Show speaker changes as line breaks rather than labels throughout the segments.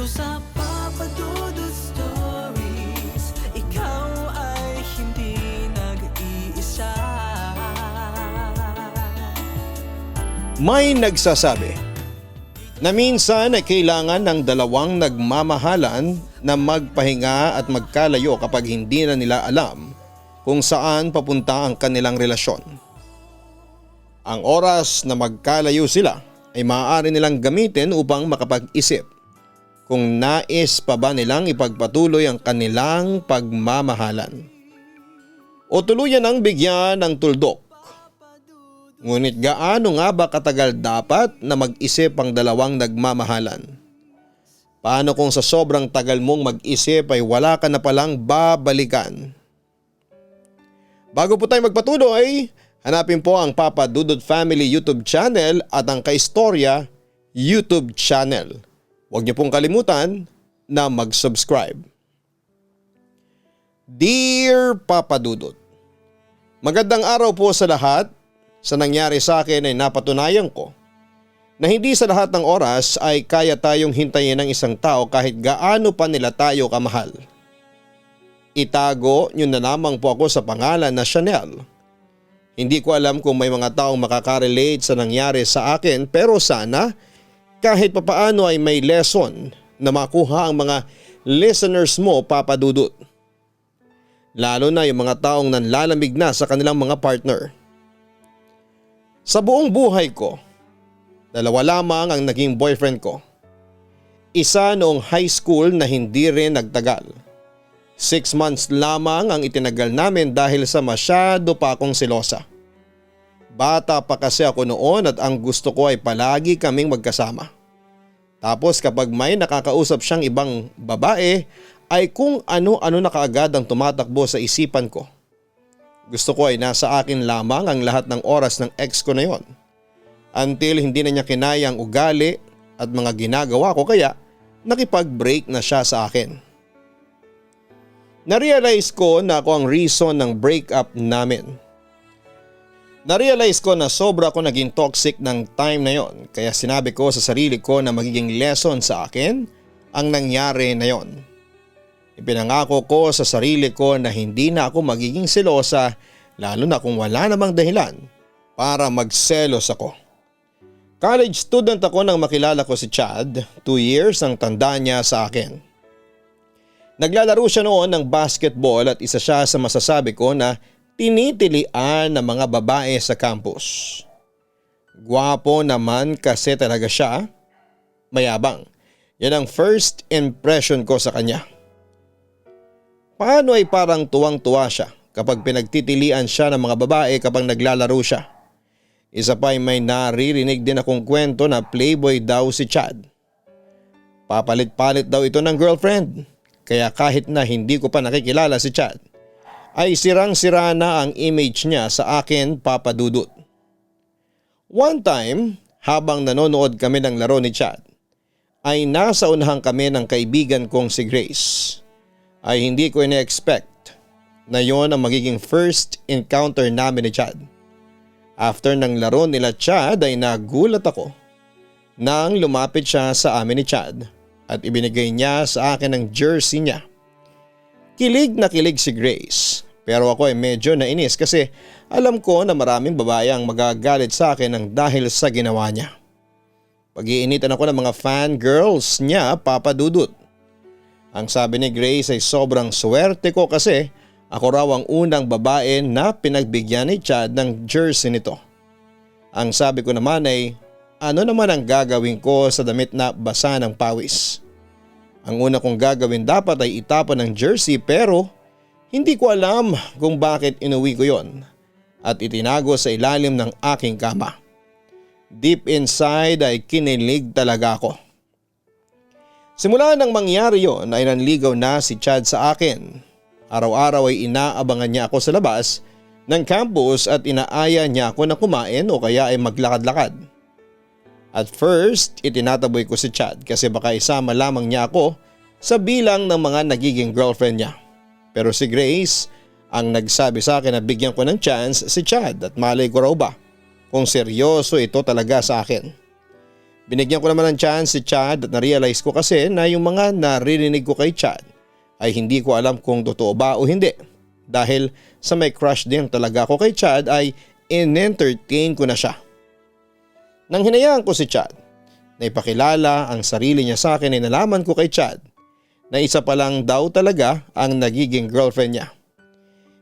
sa Papa Dudut Stories, ikaw ay hindi nag-iisa.
May nagsasabi na minsan ay kailangan ng dalawang nagmamahalan na magpahinga at magkalayo kapag hindi na nila alam kung saan papunta ang kanilang relasyon. Ang oras na magkalayo sila ay maaari nilang gamitin upang makapag-isip kung nais pa ba nilang ipagpatuloy ang kanilang pagmamahalan o tuluyan ang bigyan ng tuldok. Ngunit gaano nga ba katagal dapat na mag-isip ang dalawang nagmamahalan? Paano kung sa sobrang tagal mong mag-isip ay wala ka na palang babalikan? Bago po tayo magpatuloy, hanapin po ang Papa Dudut Family YouTube channel at ang Kaistorya YouTube channel. Huwag niyo pong kalimutan na mag-subscribe. Dear Papa Dudut, magandang araw po sa lahat. Sa nangyari sa akin ay napatunayan ko na hindi sa lahat ng oras ay kaya tayong hintayin ng isang tao kahit gaano pa nila tayo kamahal. Itago niyo na lamang po ako sa pangalan na Chanel. Hindi ko alam kung may mga taong makaka-relate sa nangyari sa akin, pero sana kahit papaano ay may lesson na makuha ang mga listeners mo, Papa Dudut. Lalo na yung mga taong nanlalamig na sa kanilang mga partner. Sa buong buhay ko, dalawa lamang ang naging boyfriend ko. Isa noong high school na hindi rin nagtagal. 6 months lamang ang itinagal namin dahil sa masyado pa akong selosa. Bata pa kasi ako noon at ang gusto ko ay palagi kaming magkasama. Tapos kapag may nakakausap siyang ibang babae ay kung ano-ano na kaagad ang tumatakbo sa isipan ko. Gusto ko ay nasa akin lamang ang lahat ng oras ng ex ko na yon. Until hindi na niya kinaya ang ugali at mga ginagawa ko kaya nakipag-break na siya sa akin. Narealize ko na ako ang reason ng breakup namin. Narealize ko na sobra ko naging toxic ng time na yon, kaya sinabi ko sa sarili ko na magiging lesson sa akin ang nangyari na yon. Ipinangako ko sa sarili ko na hindi na ako magiging selosa, lalo na kung wala namang dahilan para magselos ako. College student ako nang makilala ko si Chad, 2 years ang tanda niya sa akin. Naglalaro siya noon ng basketball at isa siya sa masasabi ko na tinitilian ng mga babae sa campus. Gwapo naman kasi talaga siya, mayabang. Yan ang first impression ko sa kanya. Paano ay parang tuwang-tuwa siya kapag pinagtitilian siya ng mga babae kapag naglalaro siya. Isa pa ay may naririnig din akong kwento na playboy daw si Chad. Papalit-palit daw ito ng girlfriend, kaya kahit na hindi ko pa nakikilala si Chad, ay sirang-sira na ang image niya sa akin, Papa Dudut. One time, habang nanonood kami ng laro ni Chad, ay nasa unahan kami ng kaibigan kong si Grace. Ay hindi ko ina-expect na yon ang magiging first encounter namin ni Chad. After ng laro nila Chad ay nagulat ako nang lumapit siya sa amin ni Chad at ibinigay niya sa akin ang jersey niya. Kilig na kilig si Grace, pero ako ay medyo nainis kasi alam ko na maraming babae ang magagalit sa akin ng dahil sa ginawa niya. Pag-iinitan ako ng mga fangirls niya, Papa Dudut. Ang sabi ni Grace ay sobrang swerte ko kasi ako raw ang unang babae na pinagbigyan ni Chad ng jersey nito. Ang sabi ko naman ay ano naman ang gagawin ko sa damit na basa ng pawis. Ang una kong gagawin dapat ay itapon ng jersey pero hindi ko alam kung bakit inuwi ko yon at itinago sa ilalim ng aking kama. Deep inside ay kinilig talaga ako. Simula nang mangyari yon ay nanligaw na si Chad sa akin. Araw-araw ay inaabangan niya ako sa labas ng campus at inaaya niya ako na kumain o kaya ay maglakad-lakad. At first, itinataboy ko si Chad kasi baka isama lamang niya ako sa bilang ng mga nagiging girlfriend niya. Pero si Grace ang nagsabi sa akin na bigyan ko ng chance si Chad at malay ko raw ba kung seryoso ito talaga sa akin. Binigyan ko naman ng chance si Chad at na-realize ko kasi na yung mga naririnig ko kay Chad ay hindi ko alam kung totoo ba o hindi. Dahil sa may crush din talaga ako kay Chad ay in-entertain ko na siya. Nang hinayaan ko si Chad na ipakilala ang sarili niya sa akin ay nalaman ko kay Chad na isa pa lang daw talaga ang nagiging girlfriend niya.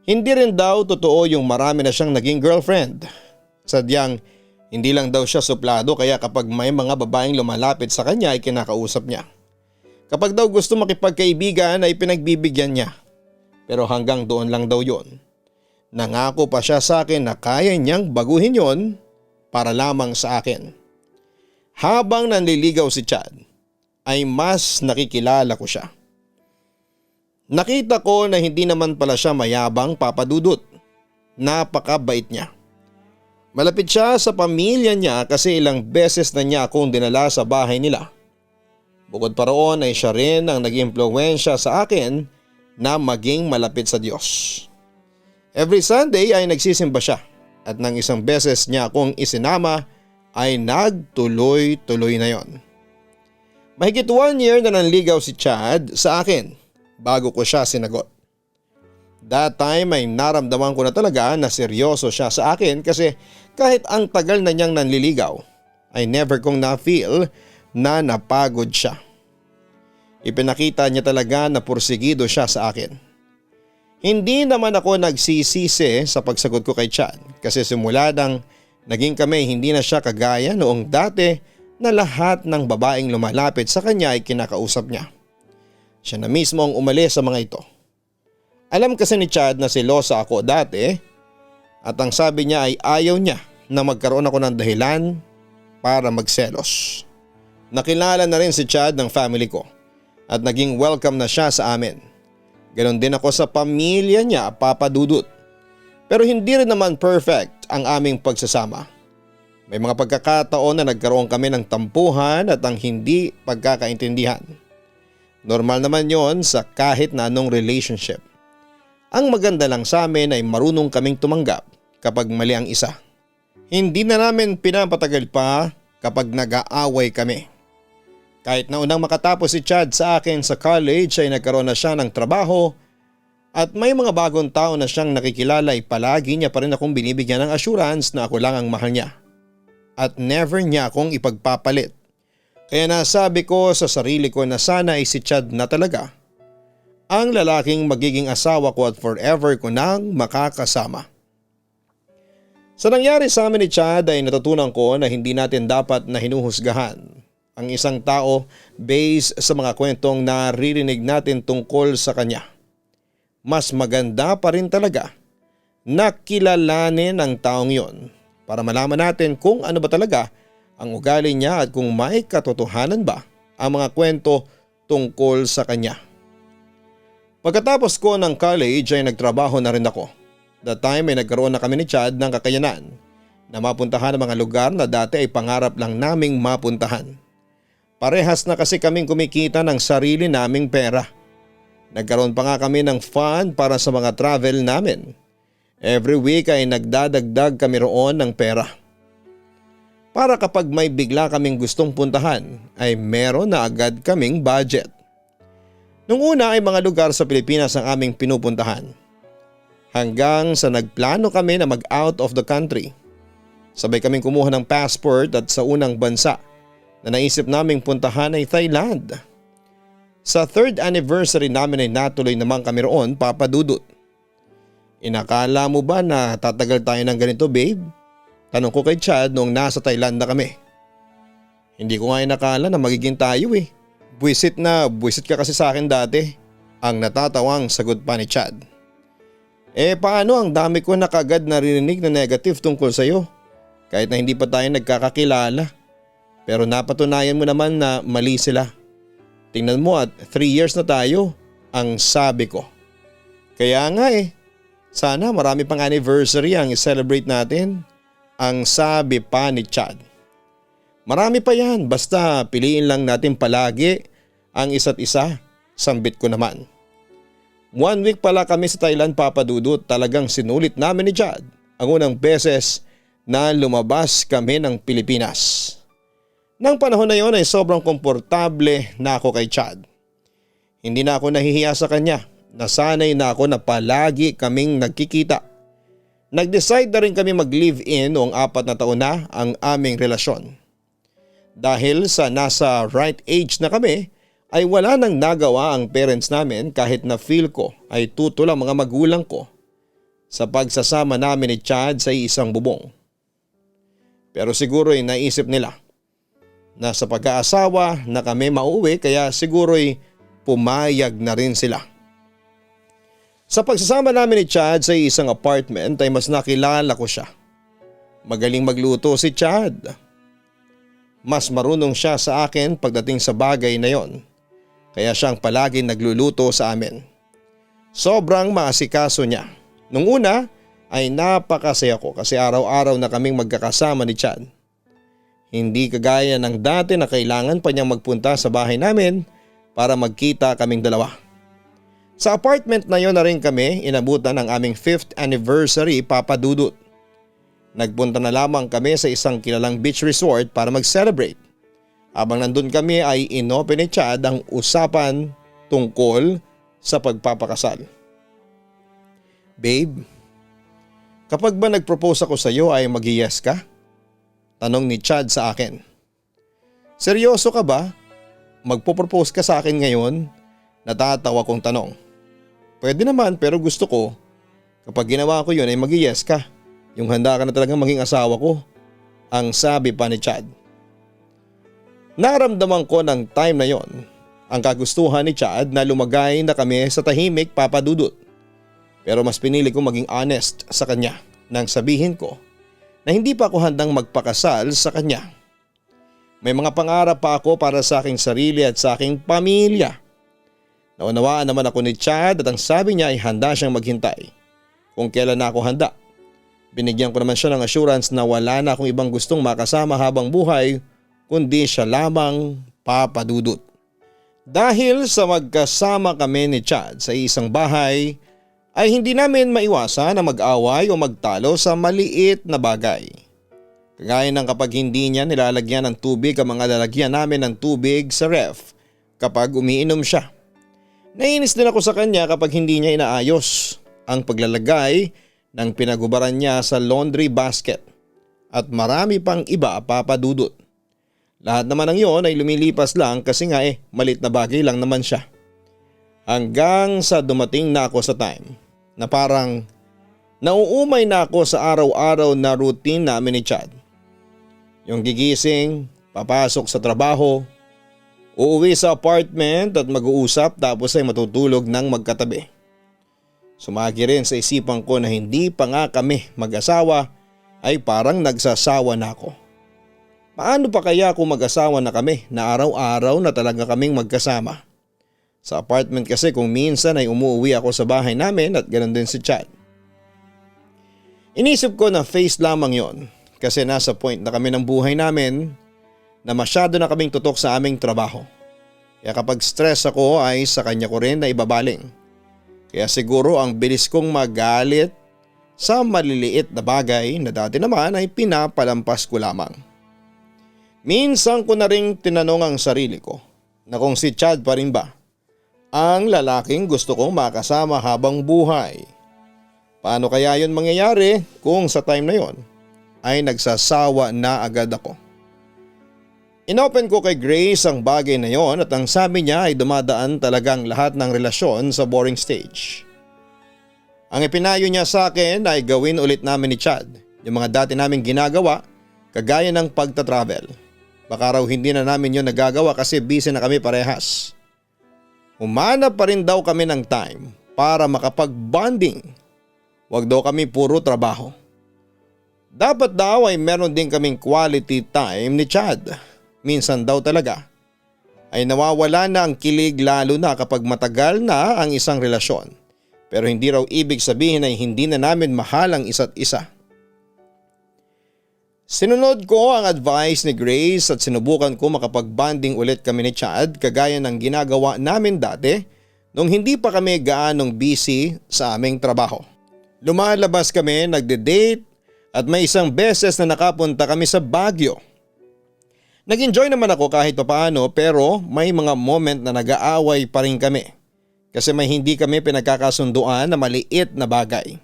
Hindi rin daw totoo yung marami na siyang naging girlfriend. Sadyang hindi lang daw siya suplado kaya kapag may mga babaeng lumalapit sa kanya ay kinakausap niya. Kapag daw gusto makipagkaibigan ay pinagbibigyan niya. Pero hanggang doon lang daw yon. Nangako pa siya sa akin na kaya niyang baguhin yon para lamang sa akin. Habang nanliligaw si Chad ay mas nakikilala ko siya. Nakita ko na hindi naman pala siya mayabang, Papa Dudut. Napakabait niya. Malapit siya sa pamilya niya kasi ilang beses na niya akong dinala sa bahay nila. Bukod pa roon ay siya rin ang nag-impluwensya sa akin na maging malapit sa Diyos. Every Sunday ay nagsisimba siya at nang isang beses niya akong isinama ay nagtuloy-tuloy na yon. Mahigit 1 year na nanligaw si Chad sa akin bago ko siya sinagot. That time ay naramdaman ko na talaga na seryoso siya sa akin kasi kahit ang tagal na niyang nanliligaw ay never kong na-feel na napagod siya. Ipinakita niya talaga na porsigido siya sa akin. Hindi naman ako nagsisisi sa pagsagot ko kay Chad kasi simula nang naging kami hindi na siya kagaya noong dati na lahat ng babaeng lumalapit sa kanya ay kinakausap niya. Siya na mismo ang umalis sa mga ito. Alam kasi ni Chad na selosa ako dati at ang sabi niya ay ayaw niya na magkaroon ako ng dahilan para magselos. Nakilala na rin si Chad ng family ko at naging welcome na siya sa amin. Ganon din ako sa pamilya niya, Papa Dudut. Pero hindi rin naman perfect ang aming pagsasama. May mga pagkakataon na nagkaroon kami ng tampuhan at ang hindi pagkakaintindihan. Normal naman yon sa kahit na anong relationship. Ang maganda lang sa amin ay marunong kaming tumanggap kapag mali ang isa. Hindi na namin pinapatagal pa kapag nag-aaway kami. Kahit na unang makatapos si Chad sa akin sa college ay nagkaroon na siya ng trabaho at may mga bagong tao na siyang nakikilala ay palagi niya pa rin akong binibigyan ng assurance na ako lang ang mahal niya. At never niya akong ipagpapalit. Kaya nasabi ko sa sarili ko na sana ay si Chad na talaga ang lalaking magiging asawa ko at forever ko nang makakasama. Sa nangyari sa amin ni Chad ay natutunan ko na hindi natin dapat na hinuhusgahan ang isang tao based sa mga kwentong naririnig natin tungkol sa kanya. Mas maganda pa rin talaga na kilalanin ang taong yon para malaman natin kung ano ba talaga ang ugali niya at kung may katotohanan ba ang mga kwento tungkol sa kanya. Pagkatapos ko ng college ay nagtrabaho na rin ako. That time ay nagkaroon na kami ni Chad ng kakayanan na mapuntahan ang mga lugar na dati ay pangarap lang naming mapuntahan. Parehas na kasi kaming kumikita ng sarili naming pera. Nagkaroon pa nga kami ng fund para sa mga travel namin. Every week ay nagdadagdag kami roon ng pera. Para kapag may bigla kaming gustong puntahan ay meron na agad kaming budget. Nung una ay mga lugar sa Pilipinas ang aming pinupuntahan. Hanggang sa nagplano kami na mag-out of the country. Sabay kaming kumuha ng passport at sa unang bansa na naisip naming puntahan ay Thailand. Sa 3rd anniversary namin ay natuloy naman kami roon, Papa Dudut. Inakala mo ba na tatagal tayo ng ganito, babe? Tanong ko kay Chad noong nasa Thailand na kami. Hindi ko nga inakala na magiging tayo eh. Buwisit ka kasi sa akin dati. Ang natatawang sagot pa ni Chad. Paano ang dami ko na kagad narinig na negative tungkol sa'yo? Kahit na hindi pa tayo nagkakakilala. Pero napatunayan mo naman na mali sila. Tingnan mo at 3 years na tayo, ang sabi ko. Kaya nga sana marami pang anniversary ang i-celebrate natin, ang sabi pa ni Chad. Marami pa yan, basta piliin lang natin palagi ang isa't isa, sambit ko naman. 1 week pala kami sa Thailand, Papa Dudut, talagang sinulit namin ni Chad ang unang beses na lumabas kami ng Pilipinas. Nang panahon na yon ay sobrang komportable na ako kay Chad. Hindi na ako nahihiya sa kanya. Nasanay na ako na palagi kaming nagkikita. Nag-decide na rin kami mag-live-in noong 4 na taon na ang aming relasyon. Dahil sa nasa right age na kami ay wala nang nagawa ang parents namin kahit na feel ko ay tutol ang mga magulang ko sa pagsasama namin ni Chad sa isang bubong. Pero siguro ay naisip nila na sa pag-aasawa na kami mauwi kaya siguro ay pumayag na rin sila. Sa pagsasama namin ni Chad sa isang apartment ay mas nakilala ko siya. Magaling magluto si Chad. Mas marunong siya sa akin pagdating sa bagay na yon. Kaya siyang palagi nagluluto sa amin. Sobrang maasikaso niya. Nung una ay napakasaya ko kasi araw-araw na kaming magkakasama ni Chad. Hindi kagaya ng dati na kailangan pa niyang magpunta sa bahay namin para magkita kaming dalawa. Sa apartment na yon na rin kami inabutan ng aming 5th anniversary papadudot. Nagpunta na lamang kami sa isang kilalang beach resort para mag-celebrate. Habang nandun kami ay inopen ni Chad ang usapan tungkol sa pagpapakasal. Babe, kapag ba nag-propose ako sa iyo ay mag-yes ka? Tanong ni Chad sa akin. Seryoso ka ba? Magpo-propose ka sa akin ngayon? Natatawa kong tanong. Pwede naman pero gusto ko kapag ginawa ko yun ay mag-yes ka. Yung handa ka na talagang maging asawa ko. Ang sabi pa ni Chad. Naramdaman ko ng time na yon ang kagustuhan ni Chad na lumagay na kami sa tahimik papadudot. Pero mas pinili kong maging honest sa kanya nang sabihin ko na hindi pa ako handang magpakasal sa kanya. May mga pangarap pa ako para sa aking sarili at sa aking pamilya. Naunawaan naman ako ni Chad at ang sabi niya ay handa siyang maghintay kung kailan na ako handa. Binigyan ko naman siya ng assurance na wala na akong ibang gustong makasama habang buhay kundi siya lamang papadudot. Dahil sa magkasama kami ni Chad sa isang bahay ay hindi namin maiwasan na mag-away o magtalo sa maliit na bagay. Kagaya ng kapag hindi niya nilalagyan ng tubig ang mga lalagyan namin ng tubig sa ref kapag umiinom siya. Nainis din ako sa kanya kapag hindi niya inaayos ang paglalagay ng pinagubaran niya sa laundry basket at marami pang iba papadudot. Lahat naman ng iyon ay lumilipas lang kasi nga malit na bagay lang naman siya. Hanggang sa dumating na ako sa time na parang nauumay na ako sa araw-araw na routine namin ni Chad. Yung gigising, papasok sa trabaho, uuwi sa apartment at mag-uusap tapos ay matutulog ng magkatabi. Sumagi rin sa isipan ko na hindi pa nga kami mag-asawa ay parang nagsasawa na ako. Paano pa kaya kung mag-asawa na kami na araw-araw na talaga kaming magkasama? Sa apartment kasi kung minsan ay umuwi ako sa bahay namin at ganoon din si Chad. Inisip ko na face lamang yon kasi nasa point na kami ng buhay namin na masyado na kaming tutok sa aming trabaho. Kaya kapag stress ako ay sa kanya ko rin na ibabaling. Kaya siguro ang bilis kong magalit sa maliliit na bagay na dati naman ay pinapalampas ko lamang. Minsan ko na ring tinanong ang sarili ko na kung si Chad pa rin ba ang lalaking gusto kong makasama habang buhay. Paano kaya yun mangyayari kung sa time na yon ay nagsasawa na agad ako? Inopen ko kay Grace ang bagay na yon at ang sabi niya ay dumadaan talagang lahat ng relasyon sa boring stage. Ang ipinayo niya sa akin ay gawin ulit namin ni Chad yung mga dati naming ginagawa kagaya ng pagta-travel. Baka raw hindi na namin yun nagagawa kasi busy na kami parehas. Humanap pa rin daw kami ng time para makapag-bonding. Huwag daw kami puro trabaho. Dapat daw ay meron din kaming quality time ni Chad. Minsan daw talaga ay nawawala na ang kilig lalo na kapag matagal na ang isang relasyon. Pero hindi raw ibig sabihin ay hindi na namin mahal ang isa't isa. Sinunod ko ang advice ni Grace at sinubukan ko makapag-bonding ulit kami ni Chad kagaya ng ginagawa namin dati nung hindi pa kami gaanong busy sa aming trabaho. Lumalabas kami, nagde-date at may isang beses na nakapunta kami sa Baguio. Nag-enjoy naman ako kahit papaano pero may mga moment na nag-aaway pa rin kami kasi may hindi kami pinagkakasunduan na maliit na bagay.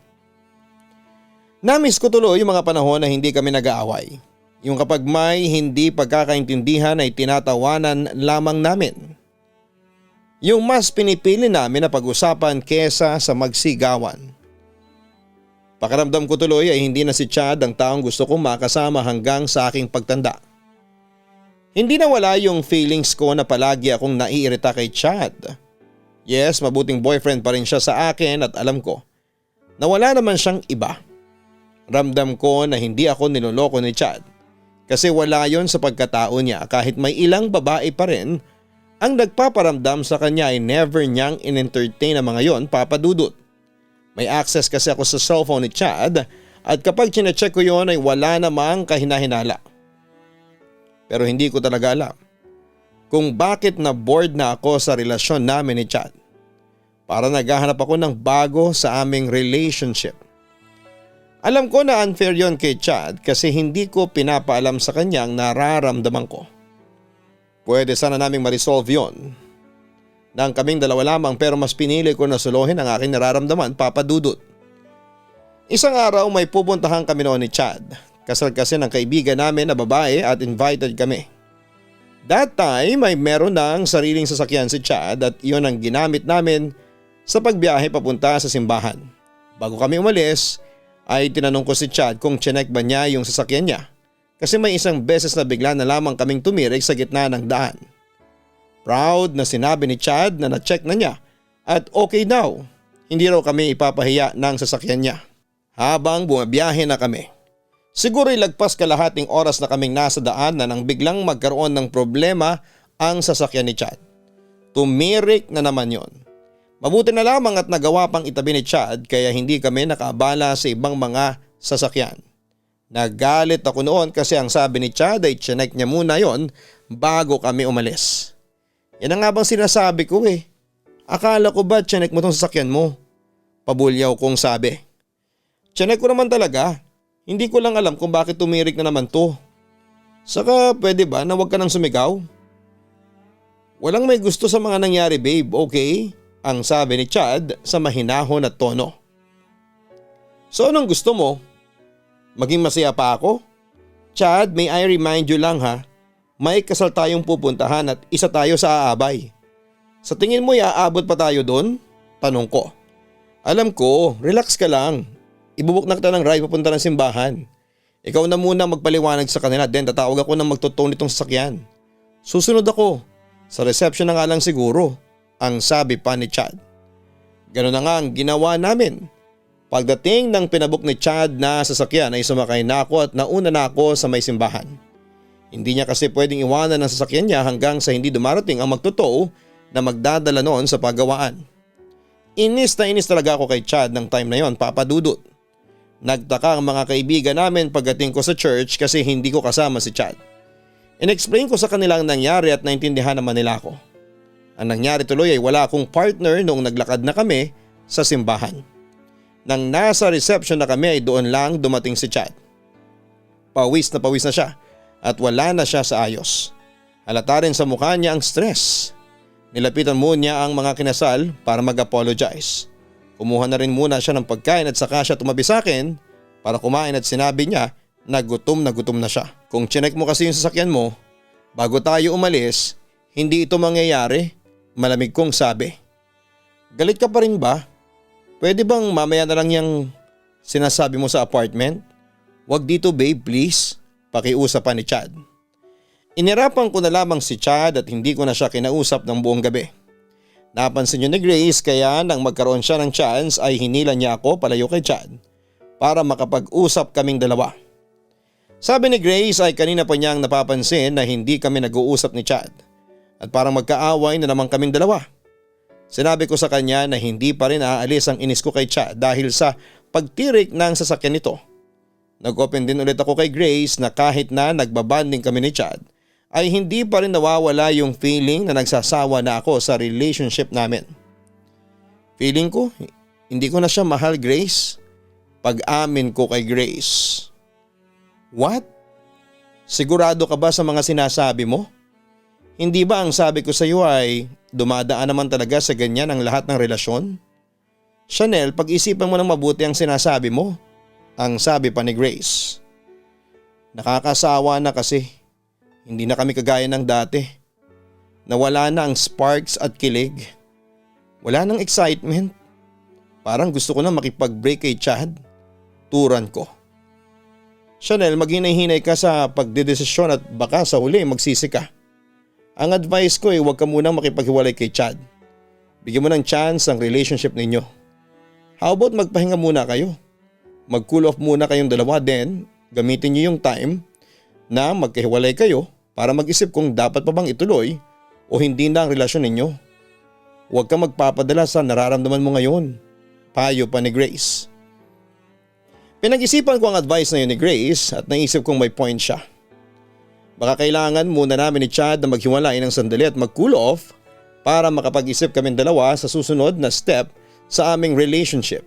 Namiss ko tuloy yung mga panahon na hindi kami nag-aaway. Yung kapag may hindi pagkakaintindihan ay tinatawanan lamang namin. Yung mas pinipili namin na pag-usapan kesa sa magsigawan. Pakiramdam ko tuloy ay hindi na si Chad ang taong gusto kong makasama hanggang sa aking pagtanda. Hindi na wala yung feelings ko na palagi akong naiirita kay Chad. Yes, mabuting boyfriend pa rin siya sa akin at alam ko na wala naman siyang iba. Ramdam ko na hindi ako niloloko ni Chad kasi wala yon sa pagkatao niya kahit may ilang babae pa rin ang nagpaparamdam sa kanya ay never niyang in-entertain ang mga yon, Papa Dudut. May access kasi ako sa cellphone ni Chad at kapag chinecheck ko yon ay wala namang kahinahinala. Pero hindi ko talaga alam kung bakit na bored na ako sa relasyon namin ni Chad. Para naghahanap ako ng bago sa aming relationship. Alam ko na unfair yon kay Chad kasi hindi ko pinapaalam sa kanya ang nararamdaman ko. Pwede sana naming ma-resolve yon nang kaming dalawa lamang pero mas pinili ko na suluhin ang aking nararamdaman, Papa Dudut. Isang araw may pupuntahan kami noon ni Chad. Kasal kasi ng kaibigan namin na babae at invited kami. That time ay meron ng sariling sasakyan si Chad at iyon ang ginamit namin sa pagbiyahe papunta sa simbahan. Bago kami umalis ay tinanong ko si Chad kung chinek ba niya yung sasakyan niya kasi may isang beses na bigla na lamang kaming tumirik sa gitna ng daan. Proud na sinabi ni Chad na na-check na niya at okay daw. Hindi raw kami ipapahiya ng sasakyan niya. Habang bumabiyahe na kami. Siguro'y lagpas kalahating oras na kaming nasa daan na nang biglang magkaroon ng problema ang sasakyan ni Chad. Tumirik na naman yon. Mabuti na lamang at nagawa pang itabi ni Chad kaya hindi kami nakaabala sa ibang mga sasakyan. Nagalit ako noon kasi ang sabi ni Chad ay chinek niya muna yon bago kami umalis. Yan ang nga bang sinasabi ko eh. Akala ko ba chinek mo tong sasakyan mo? Pabulyaw kong sabi. Chinek ko naman talaga. Hindi ko lang alam kung bakit tumirik na naman to. Saka pwede ba na huwag ka nang sumigaw? Walang may gusto sa mga nangyari babe, okay? Ang sabi ni Chad sa mahinahon na tono. So anong gusto mo? Maging masaya pa ako? Chad, may I remind you lang ha, may kasal tayong pupuntahan at isa tayo sa aabay. Sa tingin mo iaabot pa tayo doon? Tanong ko. Alam ko, relax ka lang. Ibubuk na kita ng ride papunta ng simbahan. Ikaw na muna magpaliwanag sa kanila then tatawag ako ng magtotoo nitong sasakyan. Susunod ako. Sa reception na nga lang siguro, ang sabi pa ni Chad. Ganun na nga ang ginawa namin. Pagdating ng pinabuk ni Chad na sasakyan ay sumakay na ako at nauna na ako sa may simbahan. Hindi niya kasi pwedeng iwanan ang sasakyan niya hanggang sa hindi dumarating ang magtotoo na magdadala noon sa paggawaan. Inis na inis talaga ako kay Chad ng time na yon, Papa Dudut. Nagtaka ang mga kaibigan namin pagdating ko sa church kasi hindi ko kasama si Chad. In-explain ko sa kanila ang nangyari at naintindihan naman nila ako. Ang nangyari tuloy ay wala akong partner noong naglakad na kami sa simbahan. Nang nasa reception na kami ay doon lang dumating si Chad. Pawis na siya at wala na siya sa ayos. Halata rin sa mukha niya ang stress. Nilapitan muna niya ang mga kinasal para mag-apologize. Kumuha na rin muna siya ng pagkain at saka siya tumabi sa akin para kumain at sinabi niya na gutom na siya. Kung chinek mo kasi yung sasakyan mo, bago tayo umalis, hindi ito mangyayari, malamig kong sabi. Galit ka pa rin ba? Pwede bang mamaya na lang yung sinasabi mo sa apartment? Wag dito babe please, pakiusapan ni Chad. Inirapan ko na lamang si Chad at hindi ko na siya kinausap ng buong gabi. Napansin niyo ni Grace kaya nang magkaroon siya ng chance ay hinila niya ako palayo kay Chad para makapag-usap kaming dalawa. Sabi ni Grace ay kanina pa niyang napapansin na hindi kami nag-uusap ni Chad at parang magkaaway na naman kaming dalawa. Sinabi ko sa kanya na hindi pa rin aalis ang inis ko kay Chad dahil sa pagtirik ng sasakyan nito. Nag-open din ulit ako kay Grace na kahit na nagbabanding kami ni Chad ay hindi pa rin nawawala yung feeling na nagsasawa na ako sa relationship namin. Feeling ko, hindi ko na siya mahal Grace. Pag-amin ko kay Grace. What? Sigurado ka ba sa mga sinasabi mo? Hindi ba ang sabi ko sa iyo ay dumadaan naman talaga sa ganyan ang lahat ng relasyon? Chanel, pag-isipan mo ng mabuti ang sinasabi mo, ang sabi pa ni Grace. Nakakasawa na kasi, hindi na kami kagaya ng dati. Nawala na ang sparks at kilig. Wala nang excitement. Parang gusto ko na makipag-break kay Chad. Turan ko. Chanel, maghinay-hinay ka sa pagdedesisyon at baka sa huli magsisi ka. Ang advice ko ay huwag ka munang makipaghiwalay kay Chad. Bigyan mo ng chance ang relationship ninyo. How about magpahinga muna kayo? Mag-cool off muna kayong dalawa, then gamitin niyo yung time na magkahiwalay kayo para mag-isip kung dapat pa bang ituloy o hindi na ang relasyon ninyo. Huwag kang magpapadala sa nararamdaman mo ngayon. Payo pa ni Grace. Pinag-isipan ko ang advice na yun ni Grace at naisip kong may point siya. Baka kailangan muna namin ni Chad na maghiwalay ng sandali at mag-cool off para makapag-isip kaming dalawa sa susunod na step sa aming relationship.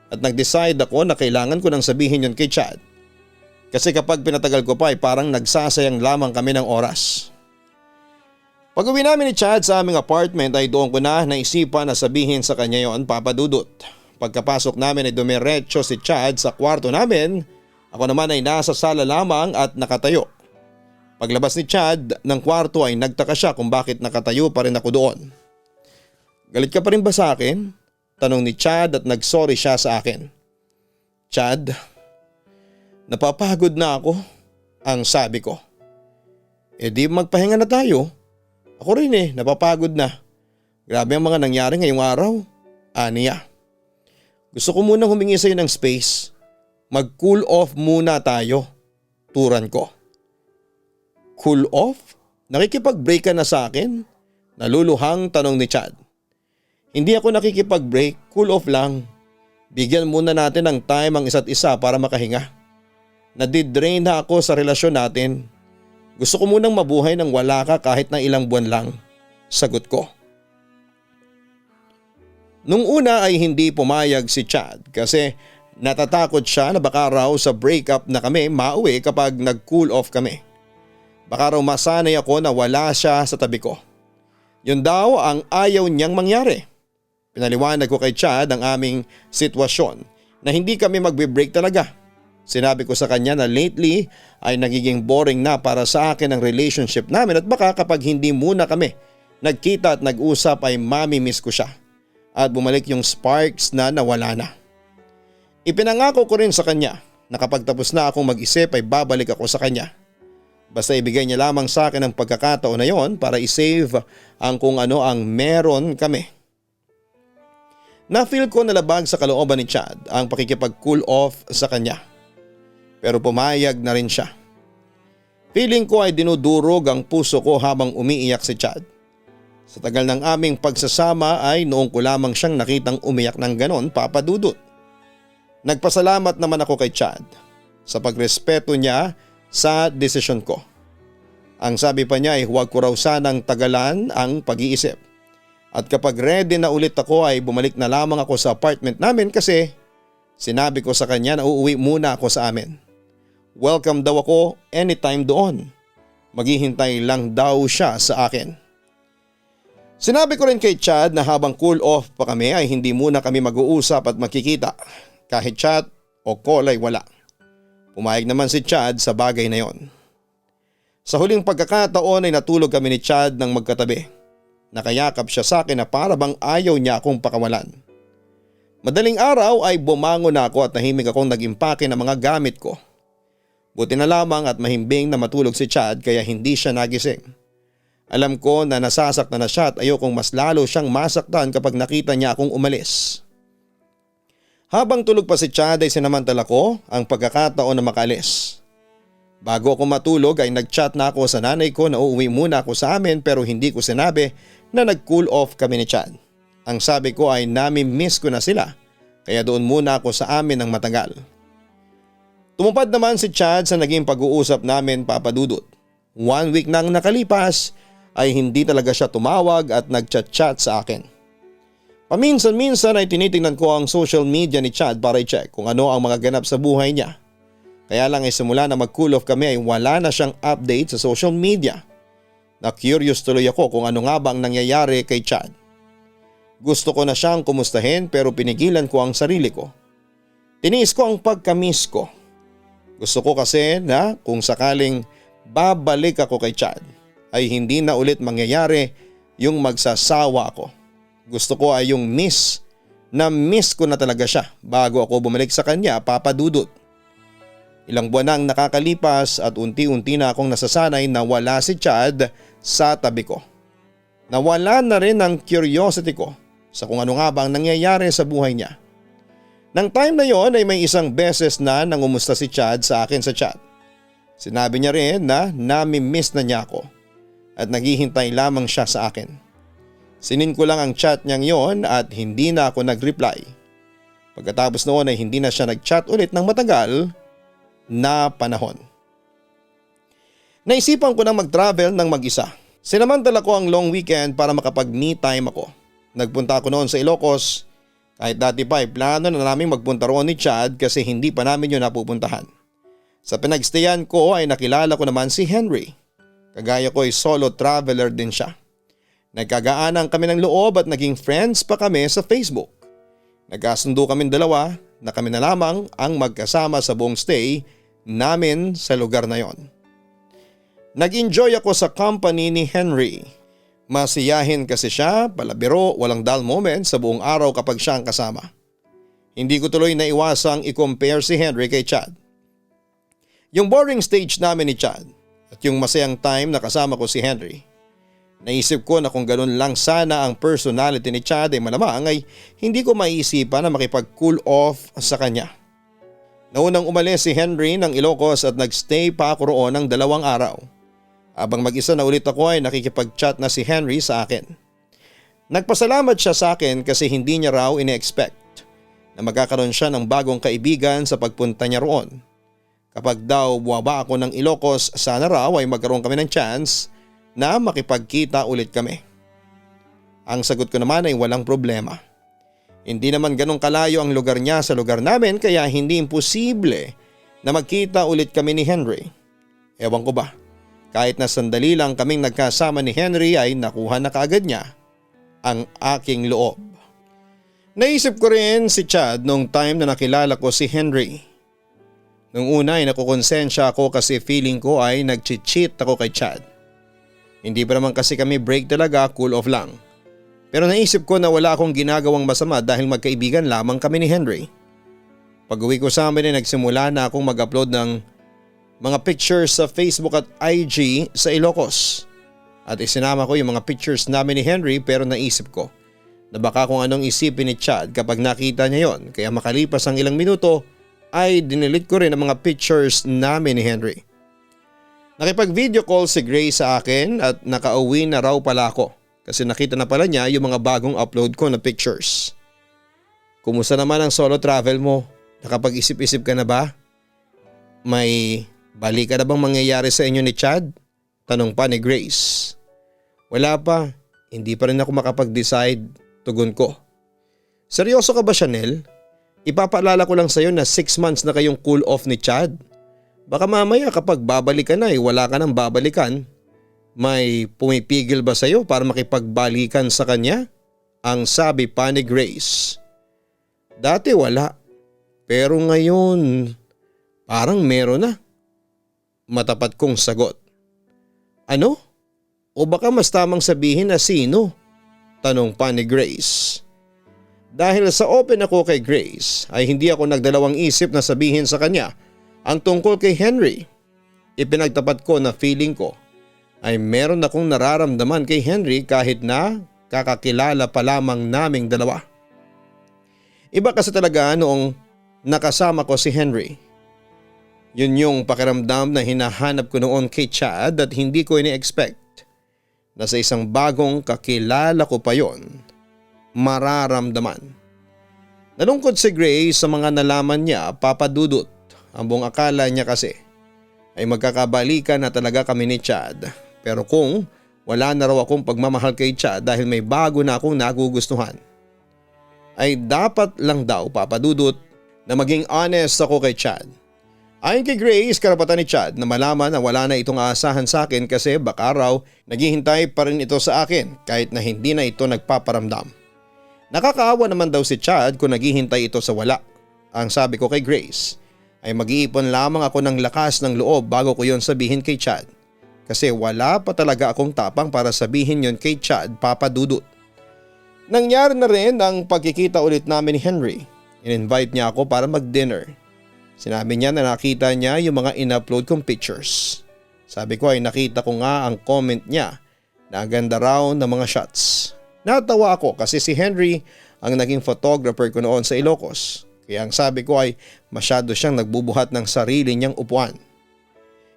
At nag-decide ako na kailangan ko nang sabihin yun kay Chad. Kasi kapag pinatagal ko pa ay parang nagsasayang lamang kami ng oras. Pag-uwi namin ni Chad sa aming apartment ay doon ko na naisipan na sabihin sa kanya yon, Papa Dudut. Pagkapasok namin ay dumiretso si Chad sa kwarto namin. Ako naman ay nasa sala lamang at nakatayo. Paglabas ni Chad ng kwarto ay nagtaka siya kung bakit nakatayo pa rin ako doon. Galit ka pa rin ba sa akin? Tanong ni Chad at nagsorry siya sa akin. Chad, napapagod na ako, ang sabi ko. E di magpahinga na tayo. Ako rin napapagod na. Grabe ang mga nangyari ngayong araw. Aniya. Gusto ko munang humingi sa iyo ng space. Mag-cool off muna tayo. Turan ko. Cool off? Nakikipag-break ka na sa akin? Naluluhang tanong ni Chad. Hindi ako nakikipag-break, cool off lang. Bigyan muna natin ng time ang isa't isa para makahinga. Nadidrain na ako sa relasyon natin. Gusto ko munang mabuhay nang wala ka kahit na ilang buwan lang. Sagot ko. Nung una ay hindi pumayag si Chad kasi natatakot siya na baka raw sa breakup na kami mauwi kapag nag-cool off kami. Baka raw masanay ako na wala siya sa tabi ko. Yun daw ang ayaw niyang mangyari. Pinaliwanag ko kay Chad ang aming sitwasyon na hindi kami magbe-break talaga. Sinabi ko sa kanya na lately ay nagiging boring na para sa akin ang relationship namin at baka kapag hindi muna kami nagkita at nag-usap ay mami-miss ko siya at bumalik yung sparks na nawala na. Ipinangako ko rin sa kanya na kapag tapos na akong mag-isip ay babalik ako sa kanya. Basta ibigay niya lamang sa akin ang pagkakataon na yon para isave ang kung ano ang meron kami. Na-feel ko na labag sa kalooban ni Chad ang pakikipag-cool off sa kanya. Pero pumayag na rin siya. Feeling ko ay dinudurog ang puso ko habang umiiyak si Chad. Sa tagal ng aming pagsasama ay noong ko lamang siyang nakitang umiyak ng ganon, Papa Dudut. Nagpasalamat naman ako kay Chad sa pagrespeto niya sa desisyon ko. Ang sabi pa niya ay huwag ko raw sanang tagalan ang pag-iisip. At kapag ready na ulit ako ay bumalik na lamang ako sa apartment namin kasi sinabi ko sa kanya na uuwi muna ako sa amin. Welcome daw ako anytime doon. Maghihintay lang daw siya sa akin. Sinabi ko rin kay Chad na habang cool off pa kami ay hindi muna kami mag-uusap at magkikita. Kahit chat o call ay wala. Pumayag naman si Chad sa bagay na yon. Sa huling pagkakataon ay natulog kami ni Chad ng magkatabi. Nakayakap siya sa akin na para bang ayaw niya akong pakawalan. Madaling araw ay bumangon na ako at nahimik akong nag-impake ng mga gamit ko. Buti na lamang at mahimbing na matulog si Chad kaya hindi siya nagising. Alam ko na nasasaktan na siya at ayokong mas lalo siyang masaktan kapag nakita niya akong umalis. Habang tulog pa si Chad ay sinamantala ko ang pagkakataon na makaalis. Bago ako matulog ay nag-chat na ako sa nanay ko na uuwi muna ako sa amin pero hindi ko sinabi na nag-cool off kami ni Chad. Ang sabi ko ay nami-miss ko na sila kaya doon muna ako sa amin ng matagal. Tumupad naman si Chad sa naging pag-uusap namin, Papa Dudut. 1 week nang nakalipas ay hindi talaga siya tumawag at nag-chat-chat sa akin. Paminsan-minsan ay tinitingnan ko ang social media ni Chad para i-check kung ano ang mga ganap sa buhay niya. Kaya lang ay simula na mag-cool off kami ay wala na siyang update sa social media. Na-curious tuloy ako kung ano nga bang nangyayari kay Chad. Gusto ko na siyang kumustahin pero pinigilan ko ang sarili ko. Tiniis ko ang pagka-miss ko. Gusto ko kasi na kung sakaling babalik ako kay Chad ay hindi na ulit mangyayari yung magsasawa ako. Gusto ko ay yung miss ko na talaga siya bago ako bumalik sa kanya, Papa Dudut. Ilang buwan na ang nakakalipas at unti-unti na akong nasasanay na wala si Chad sa tabi ko. Nawala na rin ang curiosity ko sa kung ano nga bang nangyayari sa buhay niya. Nang time na yon ay may isang beses na nangumusta si Chad sa akin sa chat. Sinabi niya rin na nami-miss na niya ako at naghihintay lamang siya sa akin. Sinin ko lang ang chat niyang yon at hindi na ako nag-reply. Pagkatapos noon ay hindi na siya nag-chat ulit ng matagal na panahon. Naisipan ko nang mag-travel ng mag-isa. Sinamantala ko ang long weekend para makapag-me time ako. Nagpunta ako noon sa Ilocos. Kahit dati pa ay plano na naming magpunta roon ni Chad kasi hindi pa namin yun napupuntahan. Sa pinagstayan ko ay nakilala ko naman si Henry. Kagaya ko ay solo traveler din siya. Nagkagaanan kami ng loob at naging friends pa kami sa Facebook. Nagkasundo kaming dalawa na kami na lamang ang magkasama sa buong stay namin sa lugar na yon. Nag-enjoy ako sa company ni Henry. Masiyahin kasi siya, palabiro, walang dull moment sa buong araw kapag siya ang kasama. Hindi ko tuloy naiwasang i-compare si Henry kay Chad. Yung boring stage namin ni Chad at yung masayang time na kasama ko si Henry. Naisip ko na kung ganun lang sana ang personality ni Chad ay malamang ay hindi ko maiisipan na makipag-cool off sa kanya. Naunang umalis si Henry ng Ilocos at nagstay pa ako roon ng 2 araw. Habang mag-isa na ulit ako ay nakikipag-chat na si Henry sa akin. Nagpasalamat siya sa akin kasi hindi niya raw ine-expect na magkakaroon siya ng bagong kaibigan sa pagpunta niya roon. Kapag daw buwaba ako ng Ilocos, sana raw ay magkaroon kami ng chance na makipagkita ulit kami. Ang sagot ko naman ay walang problema. Hindi naman ganong kalayo ang lugar niya sa lugar namin kaya hindi imposible na magkita ulit kami ni Henry. Ewan ko ba, kahit na sandali lang kaming nagkasama ni Henry ay nakuha na kaagad niya ang aking loob. Naisip ko rin si Chad nung time na nakilala ko si Henry. Nung una ay nakukonsensya ako kasi feeling ko ay nag-cheat ako kay Chad. Hindi pa naman kasi kami break talaga, cool off lang. Pero naisip ko na wala akong ginagawang masama dahil magkaibigan lamang kami ni Henry. Pag-uwi ko sa amin ay nagsimula na akong mag-upload ng mga pictures sa Facebook at IG sa Ilocos. At isinama ko yung mga pictures namin ni Henry pero naisip ko na baka kung anong isipin ni Chad kapag nakita niya yon. Kaya makalipas ang ilang minuto ay dinilit ko rin ang mga pictures namin ni Henry. Nakipag-video call si Grace sa akin at nakauwi na raw pala ako kasi nakita na pala niya yung mga bagong upload ko na pictures. Kumusta naman ang solo travel mo? Nakapag-isip-isip ka na ba? May balik ka na bang mangyayari sa inyo ni Chad? Tanong pa ni Grace. Wala pa, hindi pa rin ako makapag-decide, tugon ko. Seryoso ka ba, Chanel? Ipapaalala ko lang sa'yo na 6 months na kayong cool off ni Chad. Baka mamaya kapag babalikan na wala ka nang babalikan. May pumipigil ba sa'yo para makipagbalikan sa kanya? Ang sabi pa ni Grace. Dati wala, pero ngayon parang meron na. Matapat kong sagot. Ano? O baka mas tamang sabihin na sino? Tanong pa ni Grace. Dahil sa open ako kay Grace ay hindi ako nagdalawang isip na sabihin sa kanya ang tungkol kay Henry. Ipinagtapat ko na feeling ko ay meron akong nararamdaman kay Henry kahit na kakakilala pa lamang naming dalawa. Iba kasi talaga noong nakasama ko si Henry. Yun yung pakiramdam na hinahanap ko noon kay Chad at hindi ko ini-expect na sa isang bagong kakilala ko pa yon mararamdaman. Nalungkot si Grace sa mga nalaman niya, Papa Dudut. Ang buong akala niya kasi ay magkakabalikan na talaga kami ni Chad. Pero kung wala na raw akong pagmamahal kay Chad dahil may bago na akong nagugustuhan, ay dapat lang daw, Papa Dudut, na maging honest ako kay Chad. Ayon kay Grace, karapatan ni Chad na malaman na wala na itong aasahan sa akin kasi baka raw naghihintay pa rin ito sa akin kahit na hindi na ito nagpaparamdam. Nakakaawa naman daw si Chad kung naghihintay ito sa wala. Ang sabi ko kay Grace ay mag-iipon lamang ako ng lakas ng loob bago ko yon sabihin kay Chad. Kasi wala pa talaga akong tapang para sabihin yon kay Chad, Papa Dudut. Nangyari na rin ang pagkikita ulit namin ni Henry. In-invite niya ako para mag-dinner. Sinabi niya na nakita niya yung mga in-upload kong pictures. Sabi ko ay nakita ko nga ang comment niya na ang ganda raw ng mga shots. Natawa ako kasi si Henry ang naging photographer ko noon sa Ilocos. Kaya ang sabi ko ay masyado siyang nagbubuhat ng sarili niyang upuan.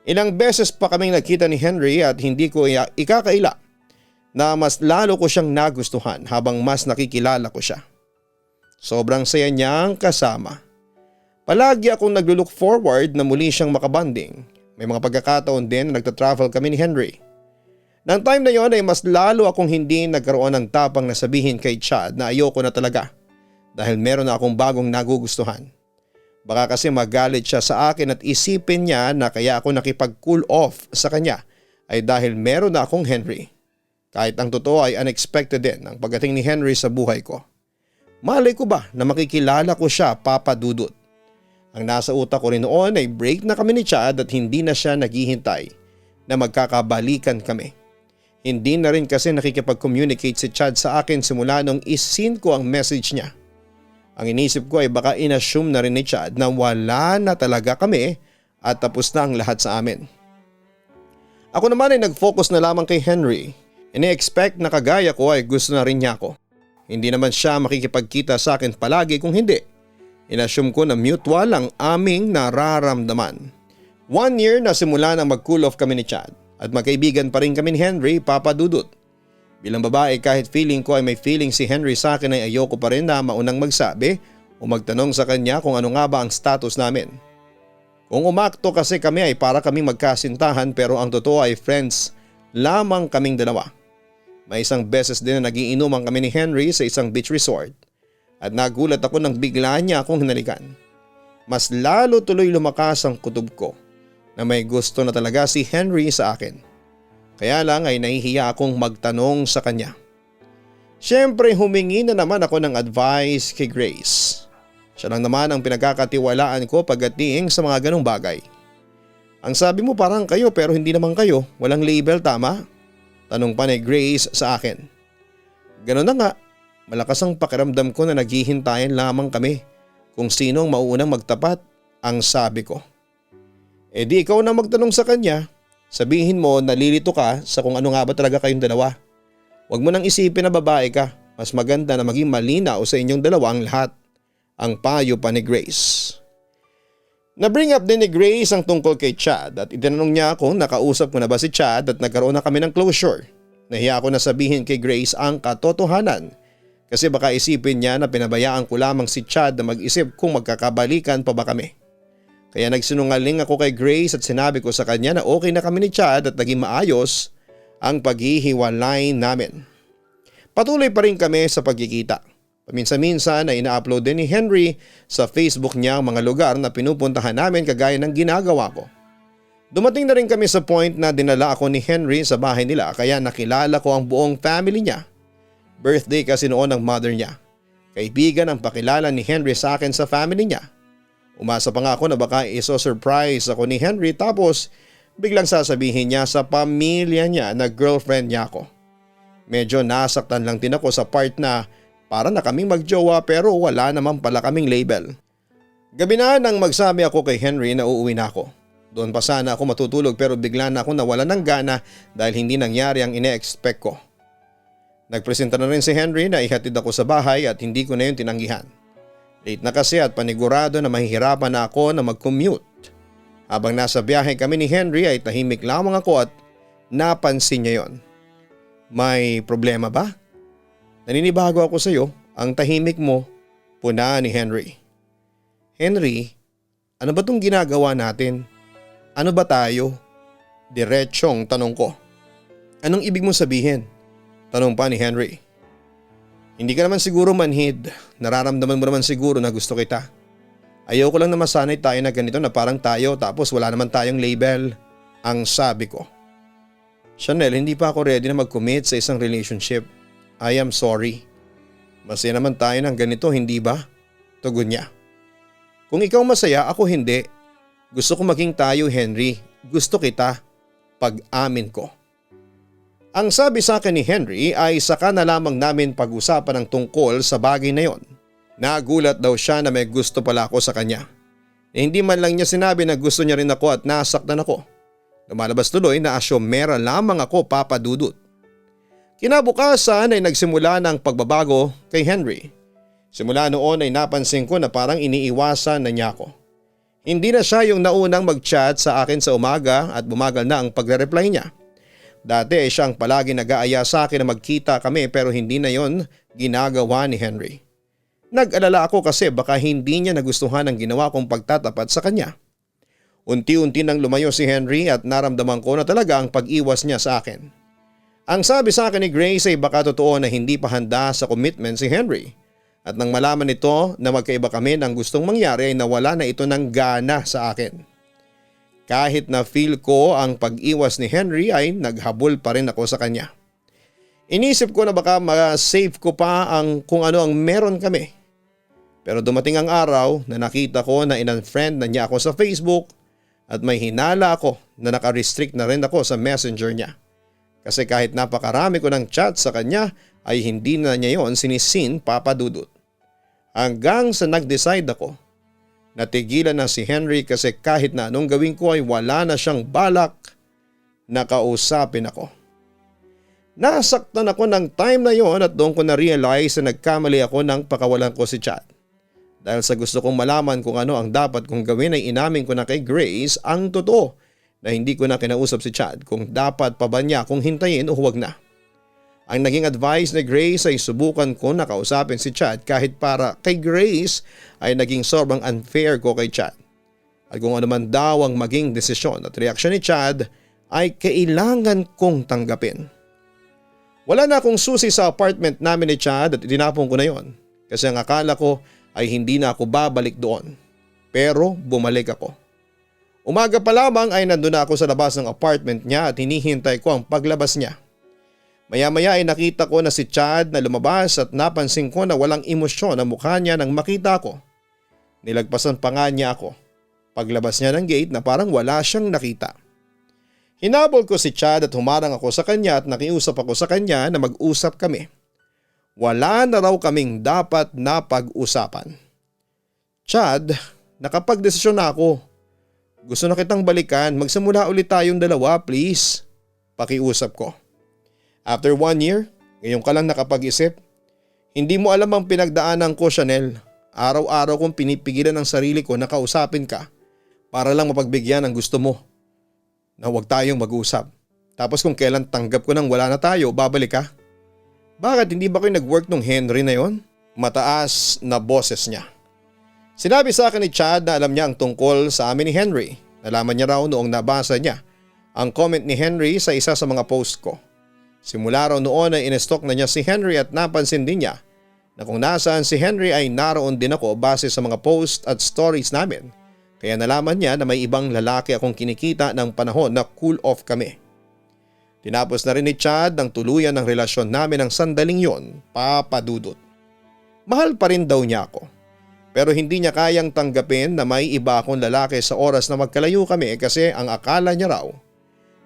Ilang beses pa kaming nagkita ni Henry at hindi ko ikakaila na mas lalo ko siyang nagustuhan habang mas nakikilala ko siya. Sobrang saya niyang kasama. Palagi akong naglulook forward na muli siyang makabanding. May mga pagkakataon din na nagtatravel kami ni Henry. Nang time na yon ay mas lalo akong hindi nagkaroon ng tapang na sabihin kay Chad na ayoko na talaga dahil meron na akong bagong nagugustuhan. Baka kasi magalit siya sa akin at isipin niya na kaya ako nakipag-cool off sa kanya ay dahil meron na akong Henry. Kahit ang totoo ay unexpected din ang pagdating ni Henry sa buhay ko. Malay ko ba na makikilala ko siya, Papa Dudut? Ang nasa utak ko rin noon ay break na kami ni Chad at hindi na siya naghihintay na magkakabalikan kami. Hindi na rin kasi nakikipag-communicate si Chad sa akin simula nung isin ko ang message niya. Ang inisip ko ay baka inassume na rin ni Chad na wala na talaga kami at tapos na ang lahat sa amin. Ako naman ay nag-focus na lamang kay Henry. Ini-expect na kagaya ko ay gusto na rin niya ako. Hindi naman siya makikipagkita sa akin palagi kung hindi. Inassume ko na mutual ang aming nararamdaman. 1 year na simula nang mag-cool off kami ni Chad at magkaibigan pa rin kami ni Henry, Papa Dudut. Bilang babae kahit feeling ko ay may feeling si Henry sa akin ay ayoko pa rin na maunang magsabi o magtanong sa kanya kung ano nga ba ang status namin. Kung umakto kasi kami ay para kaming magkasintahan pero ang totoo ay friends lamang kaming dalawa. May isang beses din na nagiinuman kami ni Henry sa isang beach resort at nagulat ako nang bigla niya akong hinalikan. Mas lalo tuloy lumakas ang kutob ko na may gusto na talaga si Henry sa akin. Kaya lang ay nahihiya akong magtanong sa kanya. Siyempre humingi na naman ako ng advice kay Grace. Siya lang naman ang pinagkakatiwalaan ko pagdating sa mga ganong bagay. Ang sabi mo parang kayo pero hindi naman kayo, walang label tama? Tanong pa ni Grace sa akin. Ganon na nga, malakas ang pakiramdam ko na naghihintayan lamang kami kung sino ang mauunang magtapat, ang sabi ko. E di ikaw na magtanong sa kanya, sabihin mo nalilito ka sa kung ano nga ba talaga kayong dalawa. Huwag mo nang isipin na babae ka, mas maganda na maging malinaw sa inyong dalawa ang lahat, ang payo pa ni Grace. Na-bring up din ni Grace ang tungkol kay Chad at itinanong niya kung nakausap ko na ba si Chad at nagkaroon na kami ng closure. Nahiya ako na sabihin kay Grace ang katotohanan kasi baka isipin niya na pinabayaan ko lamang si Chad na mag-isip kung magkakabalikan pa ba kami. Kaya nagsinungaling ako kay Grace at sinabi ko sa kanya na okay na kami ni Chad at naging maayos ang paghihiwalay namin. Patuloy pa rin kami sa pagkikita. Paminsan-minsan ay ina-upload din ni Henry sa Facebook niya ang mga lugar na pinupuntahan namin kagaya ng ginagawa ko. Dumating na rin kami sa point na dinala ako ni Henry sa bahay nila kaya nakilala ko ang buong family niya. Birthday kasi noon ng mother niya. Kaibigan ang pakilala ni Henry sa akin sa family niya. Umasa pa nga ako na baka iso-surprise ako ni Henry tapos biglang sasabihin niya sa pamilya niya na girlfriend niya ako. Medyo nasaktan lang din ako sa part na para na kaming magjowa pero wala naman pala kaming label. Gabi na nang magsabi ako kay Henry na uuwi na ako. Doon pa sana ako matutulog pero bigla na ako nawalan ng gana dahil hindi nangyari ang ine-expect ko. Nagpresenta na rin si Henry na ihatid ako sa bahay at hindi ko na yun tinanggihan. Late na kasi at panigurado na mahihirapan na ako na mag-commute. Habang nasa biyahe kami ni Henry ay tahimik lamang ako at napansin niya yon. May problema ba? Naninibago ako sa iyo, ang tahimik mo, puna ni Henry. Henry, ano ba tong ginagawa natin? Ano ba tayo? Diretsyong tanong ko. Anong ibig mong sabihin? Tanong pa ni Henry. Hindi ka naman siguro manhid, nararamdaman mo naman siguro na gusto kita. Ayoko lang na masanay tayo na ganito na parang tayo tapos wala naman tayong label, ang sabi ko. Chanel, hindi pa ako ready na mag-commit sa isang relationship. I am sorry. Masaya naman tayo ng ganito, hindi ba? Tugon niya. Kung ikaw masaya, ako hindi. Gusto ko maging tayo, Henry. Gusto kita. Pag-amin ko. Ang sabi sa akin ni Henry ay saka na lamang namin pag-usapan ang tungkol sa bagay na yon. Nagulat daw siya na may gusto pala ako sa kanya. Hindi man lang niya sinabi na gusto niya rin ako at nasaktan ako. Lumalabas tuloy na asyomera lamang ako, Papa Dudut. Kinabukasan ay nagsimula ng pagbabago kay Henry. Simula noon ay napansin ko na parang iniiwasan na niya ako. Hindi na siya yung naunang mag-chat sa akin sa umaga at bumagal na ang pagre-reply niya. Dati ay siyang palagi nag-aaya sa akin na magkita kami pero hindi na yon ginagawa ni Henry. Nag-alala ako kasi baka hindi niya nagustuhan ang ginawa kong pagtatapat sa kanya. Unti-unti nang lumayo si Henry at naramdaman ko na talaga ang pag-iwas niya sa akin. Ang sabi sa akin ni Grace ay baka totoo na hindi pa handa sa commitment si Henry. At nang malaman nito na magkaiba kami ng gustong mangyari ay nawala na ito ng gana sa akin. Kahit na feel ko ang pag-iwas ni Henry ay naghabol pa rin ako sa kanya. Inisip ko na baka ma-save ko pa ang kung ano ang meron kami. Pero dumating ang araw na nakita ko na in-unfriend na niya ako sa Facebook at may hinala ako na naka-restrict na rin ako sa messenger niya. Kasi kahit napakarami ko ng chat sa kanya ay hindi na niya yon sinisin, Papa Dudut. Hanggang sa nag-decide ako, natigilan na si Henry kasi kahit na anong gawin ko ay wala na siyang balak na kausapin ako. Nasaktan ako ng time na yon at doon ko na-realize na nagkamali ako ng pakawalan ko si Chad. Dahil sa gusto kong malaman kung ano ang dapat kong gawin ay inamin ko na kay Grace ang totoo na hindi ko na kinausap si Chad kung dapat pa ba niya kung hintayin o huwag na. Ang naging advice ni Grace ay subukan ko na kausapin si Chad kahit para kay Grace ay naging sobrang unfair ko kay Chad. At kung ano man daw ang maging desisyon at reaksyon ni Chad ay kailangan kong tanggapin. Wala na akong susi sa apartment namin ni Chad at itinapon ko na yon kasi ang akala ko ay hindi na ako babalik doon. Pero bumalik ako. Umaga pa lamang ay nandun na ako sa labas ng apartment niya at hinihintay ko ang paglabas niya. Maya-maya ay nakita ko na si Chad na lumabas at napansin ko na walang emosyon ang mukha niya nang makita ko. Nilagpasan pa nga niya ako. Paglabas niya ng gate na parang wala siyang nakita. Hinabol ko si Chad at humarang ako sa kanya at nakiusap ako sa kanya na mag-usap kami. Wala na raw kaming dapat na pag-usapan. Chad, nakapagdesisyon na ako. Gusto na kitang balikan, magsimula ulit tayong dalawa please. Pakiusap ko. After 1 year, ngayon ka lang nakapag-isip. Hindi mo alam ang pinagdaanan ko, Chanel. Araw-araw kong pinipigilan ng sarili ko na kausapin ka para lang mapagbigyan ang gusto mo. Na huwag tayong mag-usap. Tapos kung kailan tanggap ko nang wala na tayo, babalik ka. Bakit hindi ba kayo nag-work nung Henry na yon? Mataas na boses niya. Sinabi sa akin ni Chad na alam niya ang tungkol sa amin ni Henry. Nalaman niya raw noong nabasa niya ang comment ni Henry sa isa sa mga post ko. Simula raw noon ay in-stalk na niya si Henry at napansin din niya na kung nasaan si Henry ay naroon din ako base sa mga post at stories namin. Kaya nalaman niya na may ibang lalaki akong kinikita ng panahon na cool off kami. Tinapos na rin ni Chad ang tuluyan ng relasyon namin ng sandaling yon, Papa Dudut. Mahal pa rin daw niya ako. Pero hindi niya kayang tanggapin na may iba akong lalaki sa oras na magkalayo kami kasi ang akala niya raw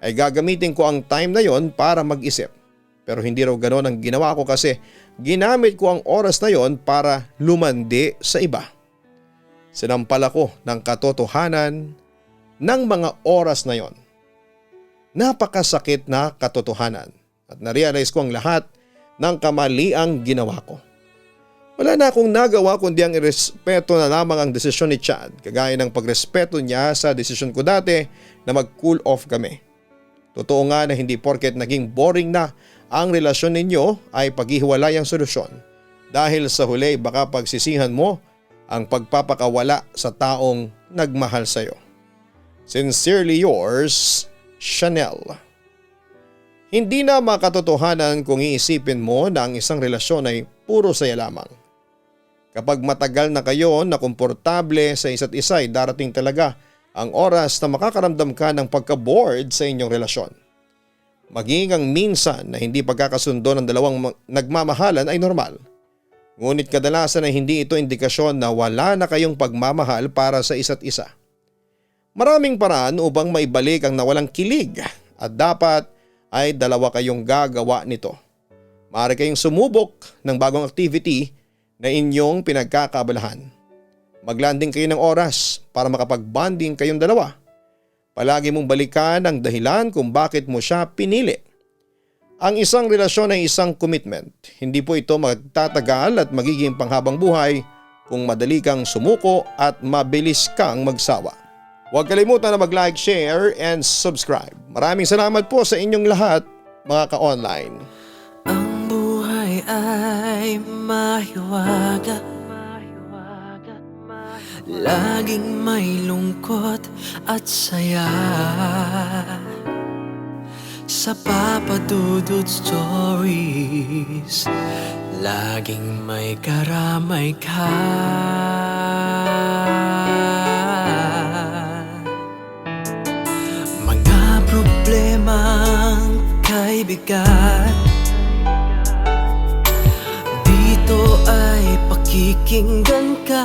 ay gagamitin ko ang time na yon para mag-isip. Pero hindi raw ganoon ang ginawa ko kasi ginamit ko ang oras na yon para lumandi sa iba. Sinampal ako ng katotohanan ng mga oras na yon. Napakasakit na katotohanan at narealize ko ang lahat ng kamaliang ginawa ko. Wala na akong nagawa kundi ang irespeto na lamang ang desisyon ni Chad kagaya ng pagrespeto niya sa desisyon ko dati na mag-cool off kami. Totoo nga na hindi porket naging boring na ang relasyon ninyo ay paghihiwalay ang solusyon dahil sa huli baka pagsisihan mo ang pagpapakawala sa taong nagmahal sa iyo. Sincerely yours, Chanel. Hindi na makatotohanan kung iisipin mo na ang isang relasyon ay puro saya lamang. Kapag matagal na kayo na komportable sa isa't isa ay darating talaga ang oras na makakaramdam ka ng pagka-bored sa inyong relasyon. Maging ang minsan na hindi pagkakasundo ng dalawang nagmamahalan ay normal. Ngunit kadalasan ay hindi ito indikasyon na wala na kayong pagmamahal para sa isa't isa. Maraming paraan upang maibalik ang nawalang kilig at dapat ay dalawa kayong gagawa nito. Maaari kayong sumubok ng bagong activity na inyong pinagkakabalahan. Maglaan din kayo ng oras para makapag-bonding kayong dalawa. Palagi mong balikan ang dahilan kung bakit mo siya pinili. Ang isang relasyon ay isang commitment. Hindi po ito magtatagal at magiging panghabang buhay kung madali kang sumuko at mabilis kang magsawa. Huwag kalimutan na mag-like, share, and subscribe. Maraming salamat po sa inyong lahat, mga ka-online.
Ang buhay ay mahiwaga, laging may lungkot at saya. Sa Papa Dudut Stories, laging may karamay ka. Mga problemang kay bigat, dito ay pakikinggan ka.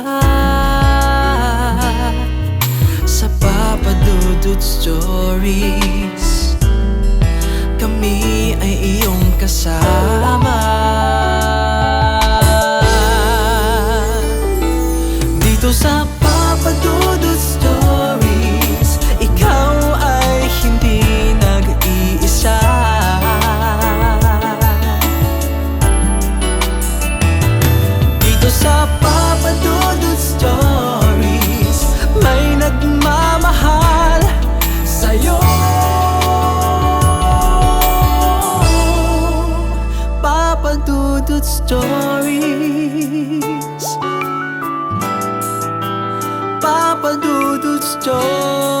Sa Papa Dudut Stories, kami ay iyong kasama. Dito sa Papa Dudut Stories, ikaw ay hindi nag-iisa. Dito sa Papa Dudut Stories, may nagmamahal sa'yo. Papa Dudut Stories, Papa Dudut Stories.